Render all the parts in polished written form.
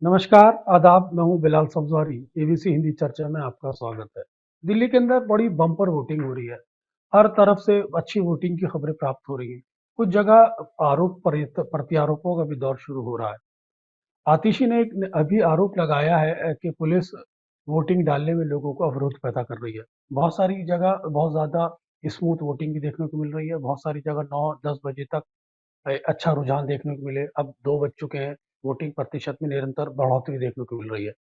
नमस्कार, आदाब, मैं हूँ बिलाल सब्ज़वारी, एबीसी हिंदी चर्चा में आपका स्वागत है। दिल्ली के अंदर बड़ी बम्पर वोटिंग हो रही है। हर तरफ से अच्छी वोटिंग की खबरें प्राप्त हो रही हैं। कुछ जगह प्रत्यारोपों का भी दौर शुरू हो रहा है। आतिशी ने अभी आरोप लगाया है कि पुलिस वोटिंग डालने में लोगों को अवरोध पैदा कर रही है। बहुत सारी जगह बहुत ज़्यादा स्मूथ वोटिंग भी देखने को मिल रही है। बहुत सारी जगह 9-10 बजे तक अच्छा रुझान देखने को मिले। अब 2 बज चुके हैं, वोटिंग प्रतिशत में निरंतर बढ़ोतरी देखने को मिल रही है।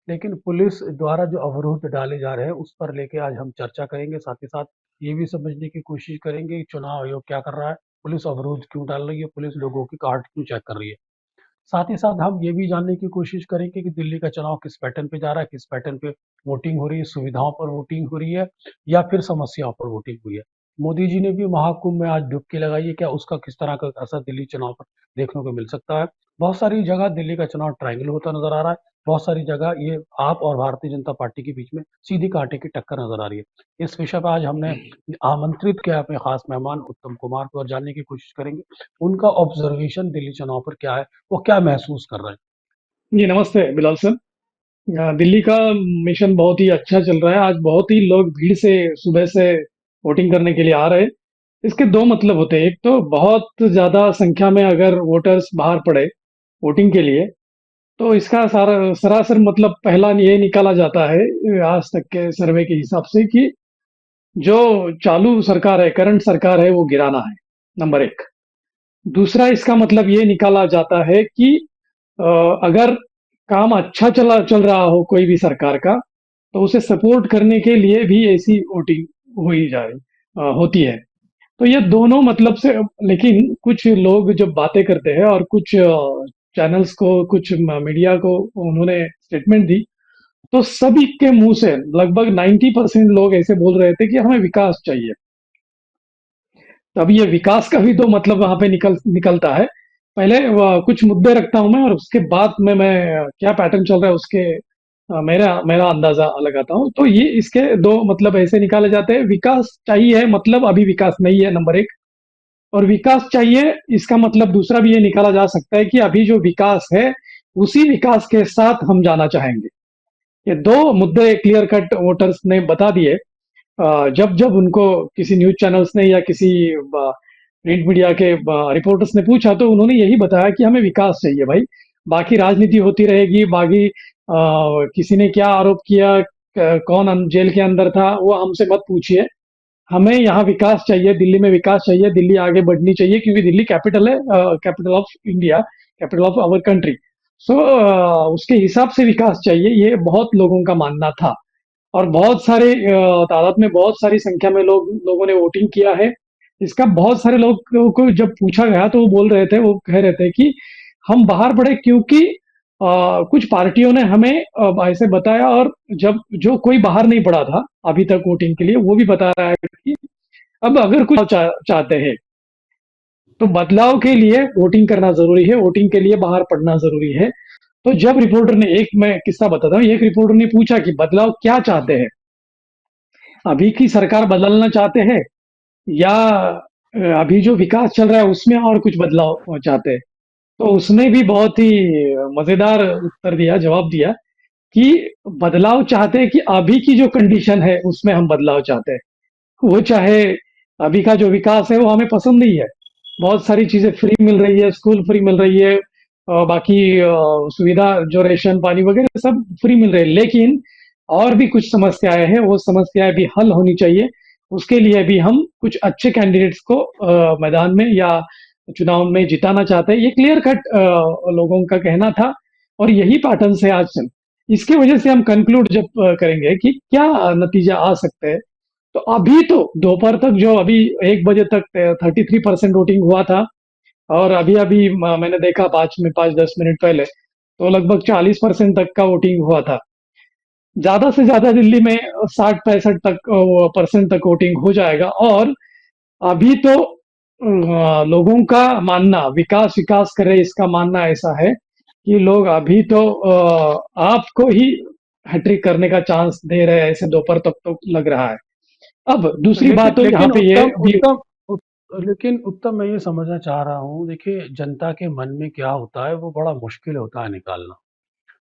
लेकिन पुलिस द्वारा जो अवरोध डाले जा रहे हैं, उस पर लेके आज हम चर्चा करेंगे। साथ ही साथ ये भी समझने की कोशिश करेंगे कि चुनाव आयोग क्या कर रहा है, पुलिस अवरोध क्यों डाल रही है, पुलिस लोगों की कार्ड क्यों चेक कर रही है। साथ ही साथ हम ये भी जानने की कोशिश करेंगे कि दिल्ली का चुनाव किस पैटर्न पे जा रहा है, किस पैटर्न पे वोटिंग हो रही है, सुविधाओं पर वोटिंग हो रही है या फिर समस्याओं पर वोटिंग हुई है। मोदी जी ने भी महाकुंभ में आज डुबकी लगाई है, क्या उसका किस तरह का असर दिल्ली चुनाव पर देखने को मिल सकता है? बहुत सारी जगह दिल्ली का चुनाव ट्रायंगल होता नजर आ रहा है, बहुत सारी जगह ये आप और भारतीय जनता पार्टी के बीच में सीधी कांटे की टक्कर नजर आ रही है। इस विषय पर आज हमने आमंत्रित किया अपने खास मेहमान उत्तम कुमार को और जानने की कोशिश करेंगे उनका ऑब्जर्वेशन दिल्ली चुनाव पर क्या है, वो क्या महसूस कर रहे हैं? जी नमस्ते बिलाल सर। दिल्ली का मिशन बहुत ही अच्छा चल रहा है। आज बहुत ही लोग भीड़ से सुबह से वोटिंग करने के लिए आ रहे हैं। इसके दो मतलब होते हैं। एक तो बहुत ज्यादा संख्या में अगर वोटर्स बाहर पड़े वोटिंग के लिए, तो इसका सारा सरासर मतलब पहला ये निकाला जाता है आज तक के सर्वे के हिसाब से कि जो चालू सरकार है, करंट सरकार है, वो गिराना है। नंबर एक। दूसरा इसका मतलब ये निकाला जाता है कि अ, अगर काम अच्छा चल रहा हो कोई भी सरकार का, तो उसे सपोर्ट करने के लिए भी ऐसी वोटिंग होती है। तो ये दोनों मतलब से। लेकिन कुछ लोग जब बातें करते हैं और कुछ चैनल्स को, कुछ मीडिया को उन्होंने स्टेटमेंट दी, तो सभी के मुंह से लगभग 90% लोग ऐसे बोल रहे थे कि हमें विकास चाहिए। तो अभी ये विकास का भी दो मतलब वहां पे निकलता है। पहले कुछ मुद्दे रखता हूं मैं, और उसके बाद में मैं क्या पैटर्न चल रहा है उसके मेरा मेरा अंदाजा लगाता हूँ। तो ये इसके दो मतलब ऐसे निकाले जाते हैं। विकास चाहिए मतलब अभी विकास नहीं है, नंबर एक। और विकास चाहिए इसका मतलब दूसरा भी ये निकाला जा सकता है कि अभी जो विकास है, उसी विकास के साथ हम जाना चाहेंगे। ये दो मुद्दे क्लियर कट वोटर्स ने बता दिए। जब जब उनको किसी न्यूज चैनल्स ने या किसी प्रिंट मीडिया के रिपोर्टर्स ने पूछा, तो उन्होंने यही बताया कि हमें विकास चाहिए भाई। बाकी राजनीति होती रहेगी, बाकी किसी ने क्या आरोप किया, कौन जेल के अंदर था, वो हमसे मत पूछिए। हमें यहाँ विकास चाहिए, दिल्ली में विकास चाहिए, दिल्ली आगे बढ़नी चाहिए, क्योंकि दिल्ली कैपिटल है, capital of India, capital of our country. So उसके हिसाब से विकास चाहिए, ये बहुत लोगों का मानना था। और बहुत सारे तादाद में, बहुत सारी संख्या में लोगों ने वोटिंग किया है। इसका बहुत सारे लोगों को जब पूछा गया, तो वो बोल रहे थे, वो कह रहे थे कि हम बाहर पड़े क्योंकि कुछ पार्टियों ने हमें ऐसे बताया। और जब जो कोई बाहर नहीं पड़ा था अभी तक वोटिंग के लिए, वो भी बता रहा है कि अब अगर कुछ चाहते हैं, तो बदलाव के लिए वोटिंग करना जरूरी है, वोटिंग के लिए बाहर पड़ना जरूरी है। तो जब रिपोर्टर ने, एक मैं किस्सा बताता हूँ, एक रिपोर्टर ने पूछा कि बदलाव क्या चाहते हैं, अभी की सरकार बदलना चाहते हैं या अभी जो विकास चल रहा है उसमें और कुछ बदलाव चाहते हैं। तो उसने भी बहुत ही मजेदार उत्तर दिया, जवाब दिया कि बदलाव चाहते हैं, कि अभी की जो कंडीशन है उसमें हम बदलाव चाहते हैं। वो चाहे अभी का जो विकास है वो हमें पसंद नहीं है। बहुत सारी चीजें फ्री मिल रही है, स्कूल फ्री मिल रही है, बाकी सुविधा जो राशन पानी वगैरह सब फ्री मिल रही है, लेकिन और भी कुछ समस्याएं हैं, वो समस्याएं भी हल होनी चाहिए। उसके लिए भी हम कुछ अच्छे कैंडिडेट्स को मैदान में या चुनाव में जिताना चाहते हैं। ये क्लियर कट लोगों का कहना था। और यही पैटर्न से आज चल, इसकी वजह से हम कंक्लूड जब करेंगे कि क्या नतीजा आ सकते हैं। तो अभी तो दोपहर तक, जो अभी 1 बजे तक 33% वोटिंग हुआ था, और अभी अभी मैंने देखा 5 10 मिनट पहले, तो लगभग 40% तक का वोटिंग हुआ था। ज्यादा से ज्यादा दिल्ली में 60 65 तक परसेंट तक वोटिंग हो जाएगा। और अभी तो लोगों का मानना, विकास विकास करे इसका मानना ऐसा है कि लोग अभी तो आपको ही हैट्रिक करने का चांस दे रहे हैं, ऐसे दोपहर तक तो लग रहा है। अब दूसरी लेकिन बात तो यहाँ लेकिन पे ये उत्तम भी। उत्तम उत, लेकिन उत्तम मैं ये समझना चाह रहा हूँ, देखिए जनता के मन में क्या होता है वो बड़ा मुश्किल होता है निकालना।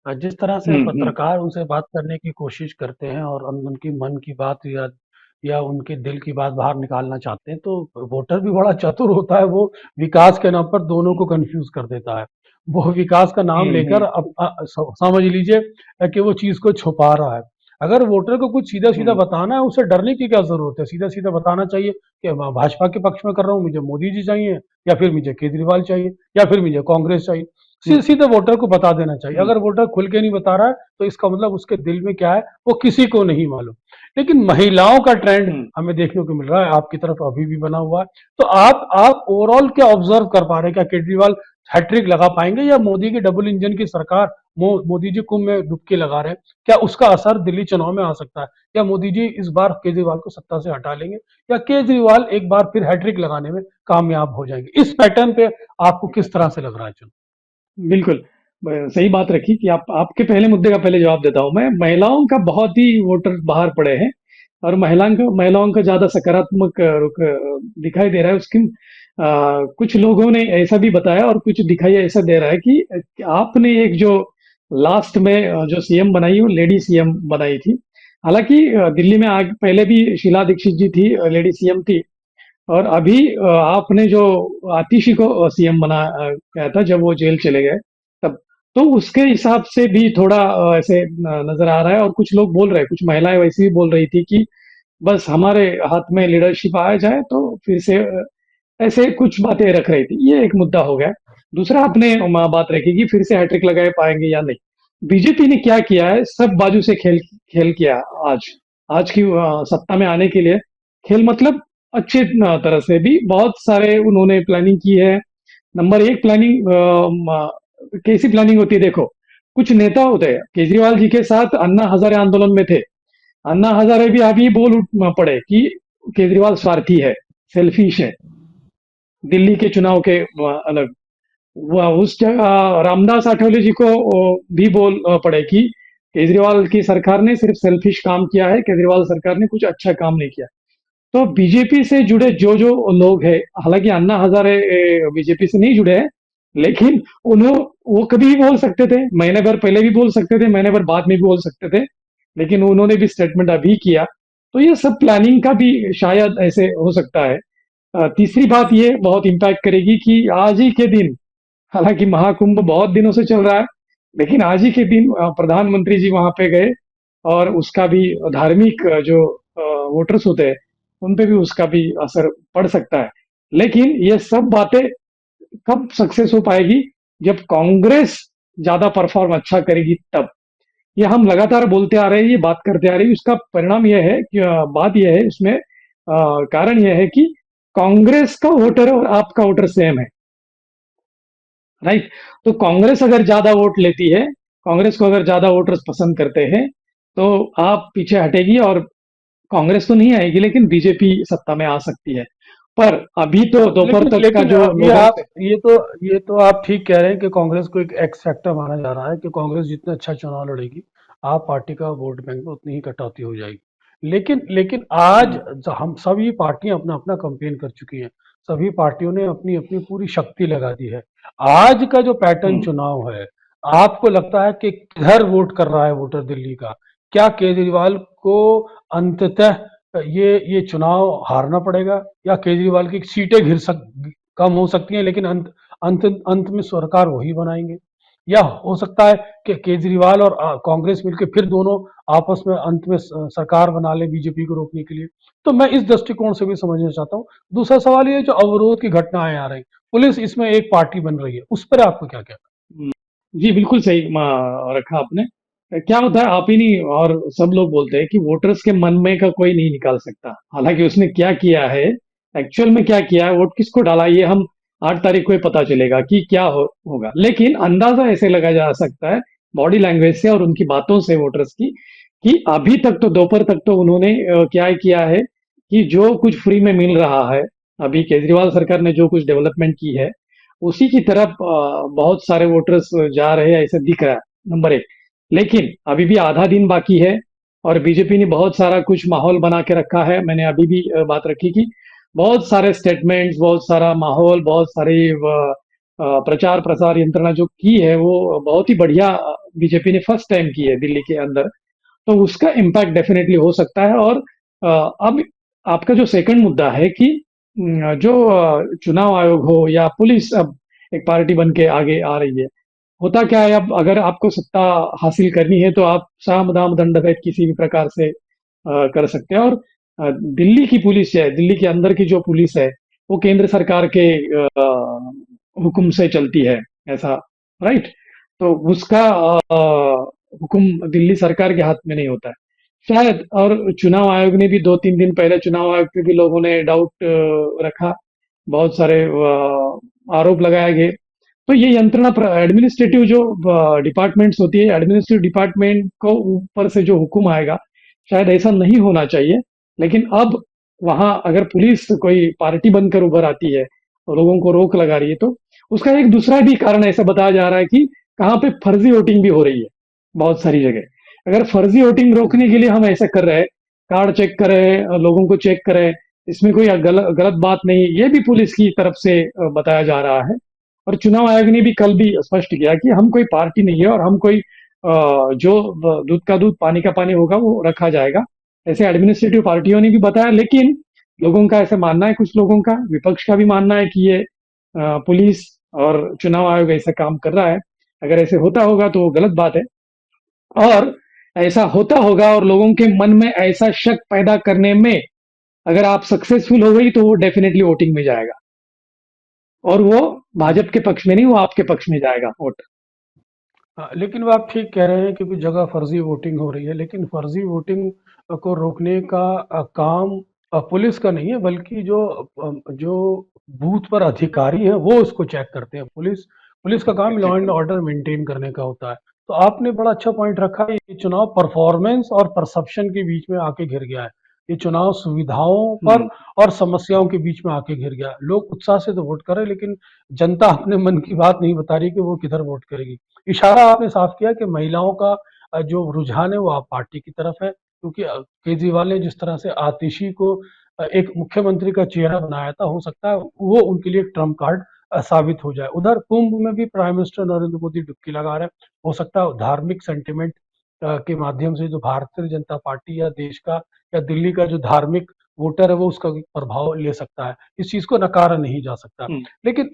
जिस तरह से हम्म। पत्रकार उनसे बात करने की कोशिश करते हैं और उनकी मन की बात या उनके दिल की बात बाहर निकालना चाहते हैं, तो वोटर भी बड़ा चतुर होता है। वो विकास के नाम पर दोनों को कंफ्यूज कर देता है। वो विकास का नाम लेकर हम्म। समझ लीजिए कि वो चीज को छुपा रहा है। अगर वोटर को कुछ सीधा सीधा हम्म। बताना है, उसे डरने की क्या जरूरत है? सीधा सीधा बताना चाहिए कि मैं भाजपा के पक्ष में कर रहा हूँ, मुझे मोदी जी चाहिए, या फिर मुझे केजरीवाल चाहिए, या फिर मुझे कांग्रेस चाहिए। हम्म। सीधे वोटर को बता देना चाहिए। हम्म। अगर वोटर खुल के नहीं बता रहा है, तो इसका मतलब उसके दिल में क्या है वो किसी को नहीं मालूम। लेकिन महिलाओं का ट्रेंड हम्म। हमें देखने को मिल रहा है, आपकी तरफ अभी भी बना हुआ है। तो आप ओवरऑल क्या ऑब्जर्व कर पा रहे हैं? क्या केजरीवाल हैट्रिक लगा पाएंगे, या मोदी की डबल इंजन की सरकार, मोदी जी कुंभ में डुबकी लगा रहे हैं, क्या उसका असर दिल्ली चुनाव में आ सकता है? या मोदी जी इस बार केजरीवाल को सत्ता से हटा लेंगे, या केजरीवाल एक बार फिर हैट्रिक लगाने में कामयाब हो जाएंगे? इस पैटर्न पे आपको किस तरह से लग रहा है चुनाव? बिल्कुल। सही बात रखी कि आप आपके पहले मुद्दे का पहले जवाब देता हूं मैं। महिलाओं का बहुत ही वोटर बाहर पड़े हैं, और महिलाओं का ज्यादा सकारात्मक रुख दिखाई दे रहा है उसकी। कुछ लोगों ने ऐसा भी बताया, और कुछ दिखाई ऐसा दे रहा है कि आपने एक जो लास्ट में जो सीएम बनाई, वो लेडी सीएम बनाई थी। हालांकि दिल्ली में आगे पहले भी शीला दीक्षित जी थी, लेडी सीएम थी। और अभी आपने जो आतिशी को सीएम गया था जब वो जेल चले गए तब, तो उसके हिसाब से भी थोड़ा ऐसे नजर आ रहा है। और कुछ लोग बोल रहे हैं, कुछ महिलाएं वैसे भी बोल रही थी कि बस हमारे हाथ में लीडरशिप आ जाए तो फिर से ऐसे कुछ बातें रख रही थी। ये एक मुद्दा हो गया। दूसरा आपने बात रखी कि फिर से हैट्रिक लगा पाएंगे या नहीं। बीजेपी ने क्या किया है, सब बाजू से खेल खेल किया। आज आज की सत्ता में आने के लिए खेल मतलब अच्छे तरह से भी बहुत सारे उन्होंने प्लानिंग की है। नंबर एक प्लानिंग कैसी प्लानिंग होती है देखो। कुछ नेता होते हैं, केजरीवाल जी के साथ अन्ना हजारे आंदोलन में थे। अन्ना हजारे भी अभी बोल उठ पड़े कि केजरीवाल स्वार्थी है, सेल्फिश है, दिल्ली के चुनाव के अलग। वह उस जगह रामदास आठवले जी को भी बोल पड़े कि केजरीवाल की सरकार ने सिर्फ सेल्फिश काम किया है, केजरीवाल सरकार ने कुछ अच्छा काम नहीं किया। तो बीजेपी से जुड़े जो जो लोग हैं, हालांकि अन्ना हजारे बीजेपी से नहीं जुड़े हैं, लेकिन उन्हों वो कभी भी बोल सकते थे, महीने भर पहले भी बोल सकते थे, महीने भर बाद में भी बोल सकते थे, लेकिन उन्होंने भी स्टेटमेंट अभी किया। तो ये सब प्लानिंग का भी शायद ऐसे हो सकता है। तीसरी बात ये बहुत इम्पैक्ट करेगी कि आज ही के दिन, हालांकि महाकुंभ बहुत दिनों से चल रहा है, लेकिन आज ही के दिन प्रधानमंत्री जी वहां पे गए, और उसका भी धार्मिक जो वोटर्स होते हैं, उन पे भी उसका भी असर पड़ सकता है। लेकिन ये सब बातें कब सक्सेस हो पाएगी, जब कांग्रेस ज्यादा परफॉर्म अच्छा करेगी तब। ये हम लगातार बोलते आ रहे हैं, ये बात करते आ रहे हैं। उसका परिणाम यह है कि बात यह है इसमें, कारण यह है कि कांग्रेस का वोटर और आपका वोटर सेम है, राइट। तो कांग्रेस अगर ज्यादा वोट लेती है, कांग्रेस को अगर ज्यादा वोटर्स पसंद करते हैं, तो आप पीछे हटेगी, और कांग्रेस तो नहीं आएगी, लेकिन बीजेपी सत्ता में आ सकती है। पर अभी तो दोपहर लेकिन तक का लेकिन जो अभी लोगों आप से। ये तो आप ठीक कह रहे हैं कि कांग्रेस को एक एक्स फैक्टर माना जा रहा है कि कांग्रेस जितना अच्छा चुनाव लड़ेगी, आप पार्टी का वोट बैंक में उतनी ही कटौती हो जाएगी। लेकिन लेकिन आज हम्म। हम सभी पार्टियां अपना अपना कंपेन कर चुकी हैं। सभी पार्टियों ने अपनी अपनी पूरी शक्ति लगा दी है। आज का जो पैटर्न हम्म। चुनाव है, आपको लगता है कि किधर वोट कर रहा है वोटर दिल्ली का? क्या केजरीवाल को अंततः ये चुनाव हारना पड़ेगा, या केजरीवाल की सीटें कम हो सकती हैं, लेकिन अंत अंत में सरकार वही बनाएंगे? या हो सकता है कि केजरीवाल और कांग्रेस मिलकर फिर दोनों आपस में अंत में सरकार बना ले बीजेपी को रोकने के लिए? तो मैं इस दृष्टिकोण से भी समझना चाहता हूँ। दूसरा सवाल ये, जो अवरोध की घटनाएं आ रही, पुलिस इसमें एक पार्टी बन रही है, उस पर आपको क्या कहना हम्म। जी, बिल्कुल सही रखा आपने। क्या होता है, आप ही नहीं और सब लोग बोलते हैं कि वोटर्स के मन में का कोई नहीं निकाल सकता। हालांकि उसने क्या किया है, एक्चुअल में क्या किया है, वोट किसको डाला, ये हम 8 तारीख को ही पता चलेगा कि क्या होगा। लेकिन अंदाजा ऐसे लगाया जा सकता है बॉडी लैंग्वेज से और उनकी बातों से वोटर्स की, कि अभी तक तो दोपहर तक तो उन्होंने क्या किया है कि जो कुछ फ्री में मिल रहा है, अभी केजरीवाल सरकार ने जो कुछ डेवलपमेंट की है, उसी की तरफ बहुत सारे वोटर्स जा रहे हैं, ऐसे दिख रहा है, नंबर एक। लेकिन अभी भी आधा दिन बाकी है, और बीजेपी ने बहुत सारा कुछ माहौल बना के रखा है। मैंने अभी भी बात रखी कि बहुत सारे स्टेटमेंट्स, बहुत सारा माहौल, बहुत सारी प्रचार प्रसार यंत्रणा जो की है वो बहुत ही बढ़िया बीजेपी ने फर्स्ट टाइम की है दिल्ली के अंदर। तो उसका इम्पैक्ट डेफिनेटली हो सकता है। और अब आपका जो सेकंड मुद्दा है कि जो चुनाव आयोग हो या पुलिस अब एक पार्टी बन के आगे आ रही है। होता क्या है, अब अगर आपको सत्ता हासिल करनी है तो आप साम दाम दंड भेद किसी भी प्रकार से कर सकते हैं। और दिल्ली की पुलिस है, दिल्ली के अंदर की जो पुलिस है वो केंद्र सरकार के हुक्म से चलती है, ऐसा, राइट। तो उसका हुक्म दिल्ली सरकार के हाथ में नहीं होता है शायद। और चुनाव आयोग ने भी 2-3 दिन पहले चुनाव आयोग पे भी लोगों ने डाउट रखा, बहुत सारे आरोप लगाए गए। तो ये यंत्रणा एडमिनिस्ट्रेटिव जो डिपार्टमेंट्स होती है, एडमिनिस्ट्रेटिव डिपार्टमेंट को ऊपर से जो हुक्म आएगा, शायद ऐसा नहीं होना चाहिए। लेकिन अब वहां अगर पुलिस कोई पार्टी बनकर उभर आती है और लोगों को रोक लगा रही है, तो उसका एक दूसरा भी कारण ऐसा बताया जा रहा है कि कहाँ पे फर्जी वोटिंग भी हो रही है बहुत सारी जगह। अगर फर्जी वोटिंग रोकने के लिए हम ऐसा कर रहे हैं, कार्ड चेक करें, लोगों को चेक करें, इसमें कोई गलत गलत बात नहीं, ये भी पुलिस की तरफ से बताया जा रहा है। और चुनाव आयोग ने भी कल भी स्पष्ट किया कि हम कोई पार्टी नहीं है और हम कोई जो दूध का दूध पानी का पानी होगा वो रखा जाएगा, ऐसे एडमिनिस्ट्रेटिव पार्टियों ने भी बताया। लेकिन लोगों का ऐसा मानना है, कुछ लोगों का, विपक्ष का भी मानना है कि ये पुलिस और चुनाव आयोग ऐसा काम कर रहा है। अगर ऐसे होता होगा तो वो गलत बात है। और ऐसा होता होगा और लोगों के मन में ऐसा शक पैदा करने में अगर आप सक्सेसफुल हो गई तो वो डेफिनेटली वोटिंग में जाएगा। और वो हम्म। भाजपा के पक्ष में नहीं, वो आपके पक्ष में जाएगा वोट। हाँ, लेकिन वो आप ठीक कह रहे हैं कि कुछ जगह फर्जी वोटिंग हो रही है, लेकिन फर्जी वोटिंग को रोकने का काम पुलिस का नहीं है, बल्कि जो बूथ पर अधिकारी हैं वो उसको चेक करते हैं। पुलिस पुलिस का काम लॉ एंड ऑर्डर मेंटेन करने का होता है। तो आपने बड़ा अच्छा पॉइंट रखा है, ये चुनाव परफॉर्मेंस और परसेप्शन के बीच में आके घिर गया है। ये चुनाव सुविधाओं पर हम्म। और समस्याओं के बीच में आके घिर गया। लोग उत्साह से तो वोट कर रहे हैं, लेकिन जनता अपने मन की बात नहीं बता रही कि वो किधर वोट करेगी। इशारा आपने साफ किया कि महिलाओं का जो रुझान है वो आप पार्टी की तरफ है, क्योंकि केजरीवाल ने जिस तरह से आतिशी को एक मुख्यमंत्री का चेहरा बनाया था, हो सकता है वो उनके लिए एक ट्रम्प कार्ड साबित हो जाए। उधर कुंभ में भी प्राइम मिनिस्टर नरेंद्र मोदी डुबकी लगा रहे हैं। हो सकता है धार्मिक सेंटिमेंट के माध्यम से जो भारतीय जनता पार्टी या देश का या दिल्ली का जो धार्मिक वोटर है वो उसका भी प्रभाव ले सकता है। इस चीज को नकारा नहीं जा सकता। हम्म।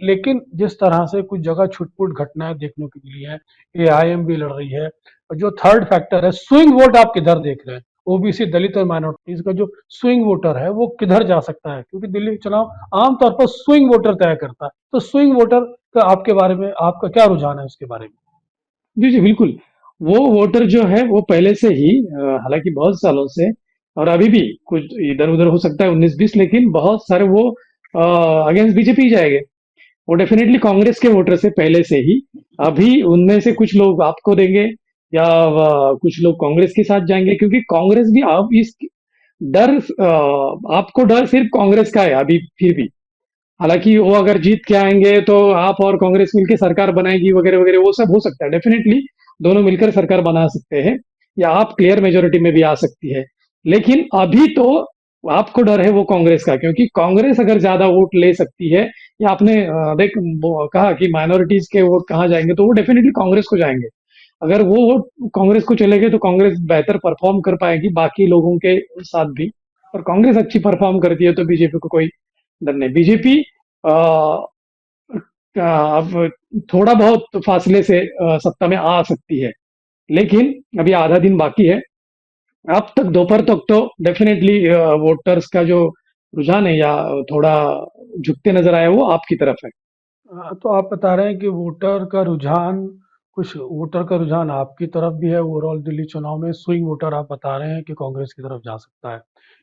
लेकिन जिस तरह से कुछ जगह छुटपुट घटनाएं देखने को मिली है, एआईएम भी लड़ रही है, और जो थर्ड फैक्टर है स्विंग वोट, आप किधर देख रहे हैं? ओबीसी दलित और माइनॉरिटीज का जो स्विंग वोटर है वो किधर जा सकता है, क्योंकि दिल्ली चुनाव आमतौर पर स्विंग वोटर तय करता है। तो स्विंग वोटर का आपके बारे में आपका क्या रुझान है उसके बारे में? जी, जी, बिल्कुल। वो वोटर जो है वो पहले से ही हालाँकि बहुत सालों से और अभी भी कुछ इधर-उधर हो सकता है 19-20, लेकिन बहुत सारे वो अगेंस्ट बीजेपी ही जाएँगे। वो डेफिनेटली कांग्रेस के वोटर से पहले से ही। अभी उनमें से कुछ लोग आपको देंगे या कुछ लोग कांग्रेस के साथ जाएँगे, क्योंकि कांग्रेस भी अब इस डर आपको डर सिर्फ कांग्रेस का है अभी फिर भी। हालांकि वो अगर जीत के आएंगे तो आप और कांग्रेस मिलकर सरकार बनाएगी वगैरह वगैरह, वो सब हो सकता है डेफिनेटली। दोनों मिलकर सरकार बना सकते हैं या आप क्लियर मेजोरिटी में भी आ सकती है। लेकिन अभी तो आपको डर है वो कांग्रेस का, क्योंकि कांग्रेस अगर ज्यादा वोट ले सकती है, या आपने कहा कि माइनॉरिटीज के वोट कहाँ जाएंगे, तो वो डेफिनेटली कांग्रेस को जाएंगे। अगर वो वोट कांग्रेस को चले गए तो कांग्रेस बेहतर परफॉर्म कर पाएगी बाकी लोगों के साथ भी। और कांग्रेस अच्छी परफॉर्म करती है तो बीजेपी को कोई डर नहीं। बीजेपी अब थोड़ा बहुत फासले से सत्ता में आ सकती है, लेकिन अभी आधा दिन बाकी है। अब तक दोपहर तक तो डेफिनेटली वोटर्स का जो रुझान है या थोड़ा झुकते नजर आया वो आपकी तरफ है। तो आप बता रहे हैं कि कुछ वोटर का रुझान आपकी तरफ भी है। ओवरऑल दिल्ली चुनाव में स्विंग वोटर आप बता रहे हैं कि कांग्रेस की तरफ जा सकता है।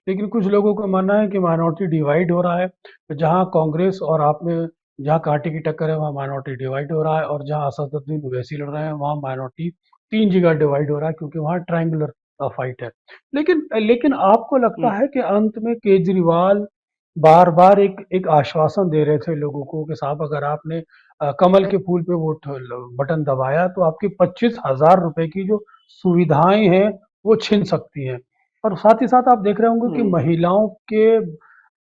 लेकिन कुछ लोगों का मानना है कि माइनॉरिटी डिवाइड हो रहा है। तो जहां कांग्रेस और आप में जहां कांटे की टक्कर है वहां माइनॉरिटी डिवाइड हो रहा है, और जहां असदुद्दीन ओवैसी लड़ रहे हैं वहां माइनॉरिटी 3 जगह डिवाइड हो रहा है, क्योंकि वहां ट्रायंगुलर फाइट है। लेकिन लेकिन आपको लगता हम्म। है कि अंत में केजरीवाल बार बार एक एक आश्वासन दे रहे थे लोगों को कि साहब अगर आपने कमल के फूल पे बटन दबाया तो आपकी 25,000 रुपए की जो सुविधाएं हैं वो छिन सकती हैं। और साथ ही साथ आप देख रहे होंगे कि हम्म। महिलाओं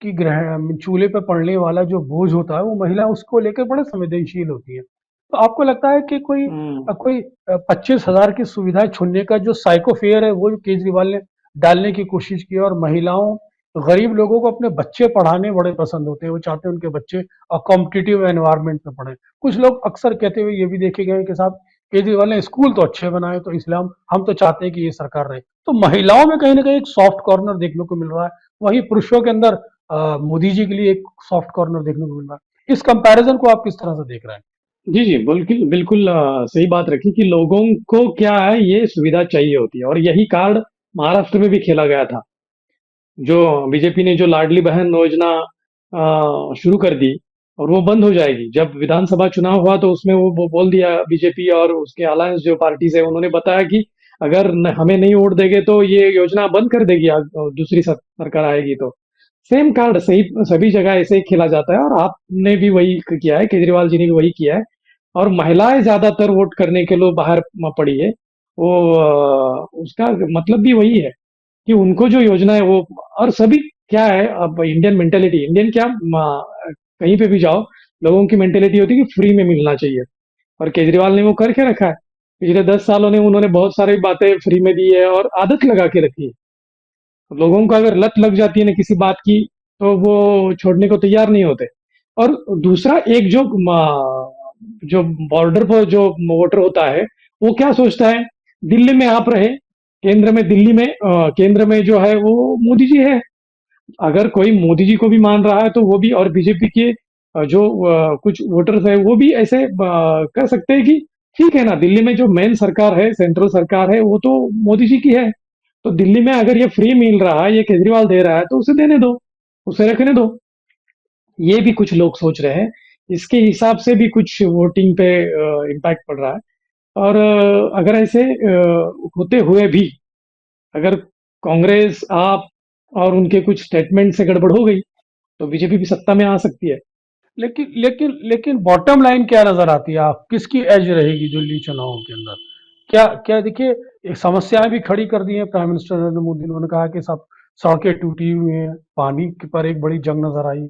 की ग्रह चूल्हे पे पड़ने वाला जो बोझ होता है वो महिला उसको लेकर बड़े संवेदनशील होती है। तो आपको लगता है कि हम्म। कोई 25,000 की सुविधाएं छुड़ने का जो साइको फेयर है वो जो केजरीवाल ने डालने की कोशिश की, और महिलाओं गरीब लोगों को अपने बच्चे पढ़ाने बड़े पसंद होते हैं, वो चाहते हैं उनके बच्चे कॉम्पिटिटिव एनवायरनमेंट में पढ़े। कुछ लोग अक्सर कहते हुए ये भी देखे गए हैं कि साहब केजरीवाल ने स्कूल तो अच्छे बनाए, तो इसलिए हम तो चाहते हैं कि ये सरकार रहे। तो महिलाओं में कहीं ना कहीं एक सॉफ्ट कॉर्नर देखने को मिल रहा है, वहीं पुरुषों के अंदर मोदी जी के लिए एक सॉफ्ट कॉर्नर देखने को मिल रहा है। इस कंपैरिजन को आप किस तरह से देख रहे हैं? जी, जी, बिल्कुल, बिल्कुल सही बात रखी कि लोगों को क्या है, ये सुविधा चाहिए होती है और यही कार्ड महाराष्ट्र में भी खेला गया था। जो बीजेपी ने जो लाडली बहन योजना शुरू कर दी और वो बंद हो जाएगी। जब विधानसभा चुनाव हुआ तो उसमें वो बोल दिया, बीजेपी और उसके अलायंस जो पार्टीज है उन्होंने बताया कि अगर हमें नहीं वोट देंगे तो ये योजना बंद कर देगी, दूसरी सरकार आएगी तो। सेम कार्ड सही सभी जगह ऐसे ही खेला जाता है और आपने भी वही किया है, केजरीवाल जी ने भी वही किया है। और महिलाएं ज्यादातर वोट करने के लिए बाहर पड़ी है। वो उसका मतलब भी वही है कि उनको जो योजना है वो, और सभी क्या है, अब इंडियन मेंटेलिटी, इंडियन क्या, कहीं पे भी जाओ लोगों की मेंटेलिटी होती है कि फ्री में मिलना चाहिए। और केजरीवाल ने वो करके रखा है। पिछले 10 सालों ने उन्होंने बहुत सारी बातें फ्री में दी है और आदत लगा के रखी है। तो लोगों को अगर लत लग जाती है ना किसी बात की, तो वो छोड़ने को तैयार नहीं होते। और दूसरा एक जो बॉर्डर पर जो वोटर होता है, वो क्या सोचता है, दिल्ली में आप रहे, केंद्र में, दिल्ली में केंद्र में जो है वो मोदी जी है। अगर कोई मोदी जी को भी मान रहा है तो वो भी, और बीजेपी के जो कुछ वोटर्स है वो भी ऐसे कर सकते हैं कि ठीक है ना, दिल्ली में जो मेन सरकार है, सेंट्रल सरकार है, वो तो मोदी जी की है। तो दिल्ली में अगर ये फ्री मिल रहा है, ये केजरीवाल दे रहा है, तो उसे देने दो, उसे रखने दो। ये भी कुछ लोग सोच रहे हैं। इसके हिसाब से भी कुछ वोटिंग पे इम्पैक्ट पड़ रहा है। और अगर ऐसे होते हुए भी अगर कांग्रेस, आप और उनके कुछ स्टेटमेंट से गड़बड़ हो गई तो बीजेपी भी सत्ता में आ सकती है। लेकिन बॉटम लाइन क्या नजर आती है? आप किसकी एज रहेगी दिल्ली चुनाव के अंदर? क्या क्या देखिए, एक समस्याएं भी खड़ी कर दी है प्राइम मिनिस्टर नरेंद्र मोदी ने। उन्होंने कहा कि सब सड़कें टूटी हुई हैं, पानी के पर एक बड़ी जंग नजर आई।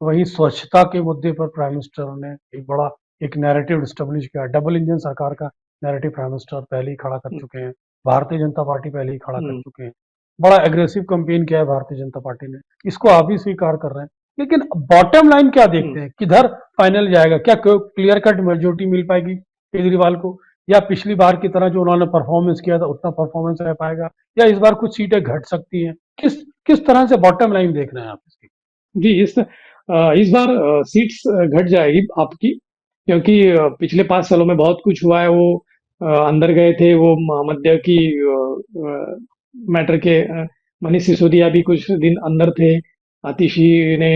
वहीं स्वच्छता के मुद्दे पर प्राइम मिनिस्टर ने एक बड़ा एक नैरेटिव स्टेब्लिश किया। डबल इंजन सरकार का नैरेटिव प्राइम मिनिस्टर पहले ही खड़ा कर हम्म। चुके हैं। भारतीय जनता पार्टी पहले ही खड़ा कर हम्म। चुके हैं। बड़ा एग्रेसिव कैंपेन किया है भारतीय जनता पार्टी ने, इसको आप भी स्वीकार कर रहे हैं। लेकिन बॉटम लाइन क्या देखते हम्म। हैं, किधर फाइनल जाएगा? क्या क्लियर कट मेजोरिटी मिल पाएगी केजरीवाल को, या पिछली बार की तरह जो उन्होंने परफॉर्मेंस किया था उतना परफॉर्मेंस रह पाएगा, या इस बार कुछ सीटें घट सकती हैं? किस किस तरह से बॉटम लाइन देख रहे हैं आप इसकी? जी, इस बार सीट्स घट जाएगी आपकी, क्योंकि पिछले 5 सालों में बहुत कुछ हुआ है। वो अंदर गए थे, वो मध्य की मैटर के मनीष सिसोदिया भी कुछ दिन अंदर थे। आतिशी ने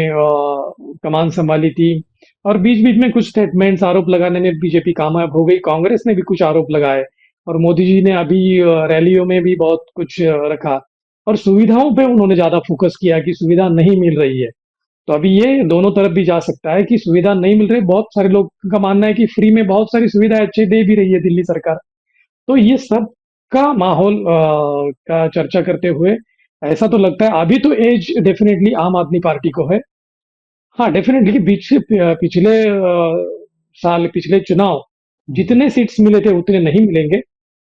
कमान संभाली थी। और बीच बीच में कुछ स्टेटमेंट्स, आरोप लगाने में बीजेपी कामयाब हो गई, कांग्रेस ने भी कुछ आरोप लगाए। और मोदी जी ने अभी रैलियों में भी बहुत कुछ रखा। और सुविधाओं पे उन्होंने ज्यादा फोकस किया कि सुविधा नहीं मिल रही है। तो अभी ये दोनों तरफ भी जा सकता है कि सुविधा नहीं मिल रही। बहुत सारे लोग का मानना है कि फ्री में बहुत सारी सुविधाएं अच्छी दे भी रही है दिल्ली सरकार। तो ये सब का माहौल का चर्चा करते हुए ऐसा तो लगता है अभी तो एज डेफिनेटली आम आदमी पार्टी को है। हाँ, डेफिनेटली पिछले साल, पिछले चुनाव हम्म। जितने सीट्स मिले थे उतने नहीं मिलेंगे।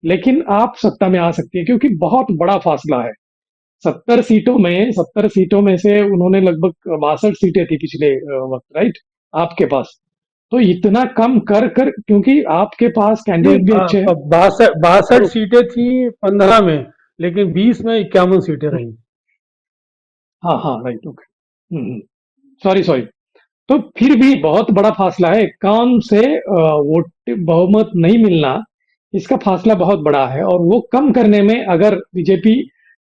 लेकिन आप सत्ता में आ सकती है क्योंकि बहुत बड़ा फासला है। 70 सीटों में से उन्होंने लगभग 62 सीटें थी पिछले वक्त, राइट, आपके पास। तो इतना कम कर कर, क्योंकि आपके पास नहीं, कैंडिडेट भी अच्छे हैं। बासठ बासठ और सीटें थी 15 में, लेकिन 20 में 51 सीटें रही। हाँ, हाँ, राइट, ओके, सॉरी, सॉरी। तो फिर भी बहुत बड़ा फासला है, 51 से वोट बहुमत नहीं मिलना, इसका फासला बहुत बड़ा है। और वो कम करने में अगर बीजेपी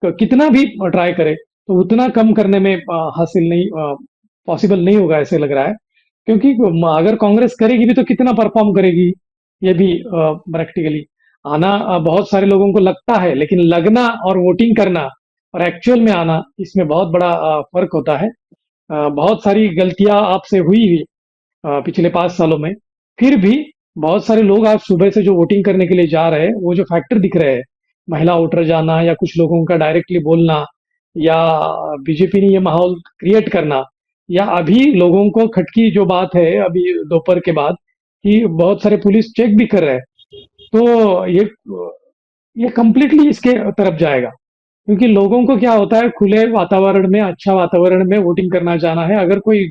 कितना भी ट्राई करे तो उतना कम करने में हासिल नहीं, पॉसिबल नहीं होगा ऐसे लग रहा है। क्योंकि अगर कांग्रेस करेगी भी तो कितना परफॉर्म करेगी, ये भी प्रैक्टिकली आना बहुत सारे लोगों को लगता है, लेकिन लगना और वोटिंग करना और एक्चुअल में आना, इसमें बहुत बड़ा फर्क होता है। बहुत सारी गलतियां आपसे हुई हुई पिछले 5 सालों में। फिर भी बहुत सारे लोग आज सुबह से जो वोटिंग करने के लिए जा रहे हैं, वो जो फैक्टर दिख रहे हैं, महिला वोटर जाना या कुछ लोगों का डायरेक्टली बोलना, या बीजेपी ने ये माहौल क्रिएट करना, या अभी लोगों को खटकी जो बात है अभी दोपहर के बाद कि बहुत सारे पुलिस चेक भी कर रहे हैं, तो ये कंप्लीटली इसके तरफ जाएगा। क्योंकि लोगों को क्या होता है, खुले वातावरण में, अच्छा वातावरण में वोटिंग करना जाना है। अगर कोई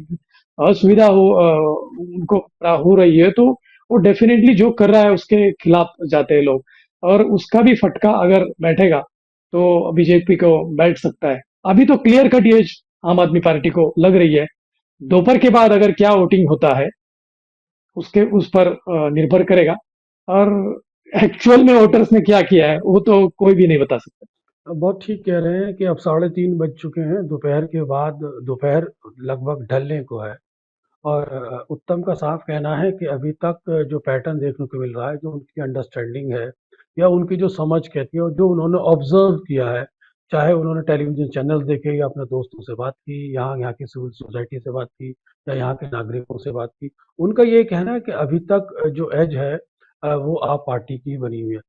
असुविधा उनको हो रही है, तो वो डेफिनेटली जो कर रहा है उसके खिलाफ जाते हैं लोग, और उसका भी फटका अगर बैठेगा तो बीजेपी को बैठ सकता है। अभी तो क्लियर कट ये आम आदमी पार्टी को लग रही है। दोपहर के बाद अगर क्या वोटिंग होता है उसके उस पर निर्भर करेगा, और एक्चुअल में वोटर्स ने क्या किया है वो तो कोई भी नहीं बता सकता। बहुत ठीक कह रहे हैं कि अब 3:30 बज चुके हैं, दोपहर के बाद दोपहर लगभग ढलने को है। और उत्तम का साफ कहना है कि अभी तक जो पैटर्न देखने को मिल रहा है, जो उनकी अंडरस्टैंडिंग है या उनकी जो समझ कहती है और जो उन्होंने ऑब्जर्व किया है, चाहे उन्होंने टेलीविज़न चैनल देखे या अपने दोस्तों से बात की, यहाँ की सिविल सोसाइटी से बात की या यहाँ के नागरिकों से बात की, उनका ये कहना है कि अभी तक जो एज है वो आप पार्टी की बनी हुई है।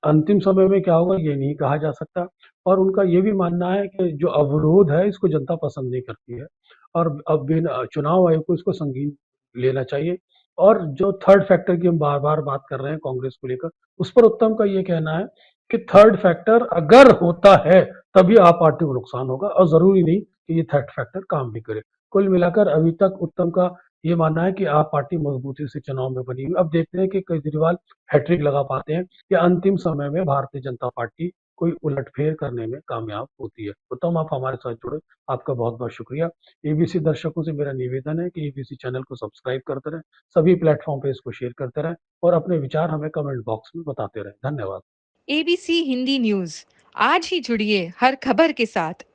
अंतिम समय में क्या होगा ये नहीं कहा जा सकता। और उनका ये भी मानना है कि जो अवरोध है इसको जनता पसंद नहीं करती है। और अब बिना चुनाव आयोग को इसको संगीन लेना चाहिए। और जो थर्ड फैक्टर की हम बार-बार बात कर रहे हैं कांग्रेस को लेकर, उस पर उत्तम का ये कहना है कि थर्ड फैक्टर अगर होता है, तभी आप पार्टी को नुकसान होगा और ज़रूरी नहीं कि ये थर्ड फैक्टर काम भी करे। कुल मिलाकर अभी तक उत्तम का ये मानना है कि आप पार्टी मजबूती से चुनाव में बनी हुई। अब देखते हैं कि केजरीवाल हैट्रिक लगा पाते हैं या अंतिम समय में भारतीय जनता पार्टी कोई उलटफेर करने में कामयाब होती है। उत्तम, आप हमारे साथ जुड़े, आपका बहुत-बहुत शुक्रिया। एबीसी दर्शकों से मेरा निवेदन है कि एबीसी चैनल को सब्सक्राइब करते रहें, सभी प्लेटफ़ॉर्म पे इसको शेयर करते रहें और अपने विचार हमें कमेंट बॉक्स में बताते रहें। धन्यवाद। एबीसी हिंदी न्यूज, आज ही जुड़िए हर खबर के साथ।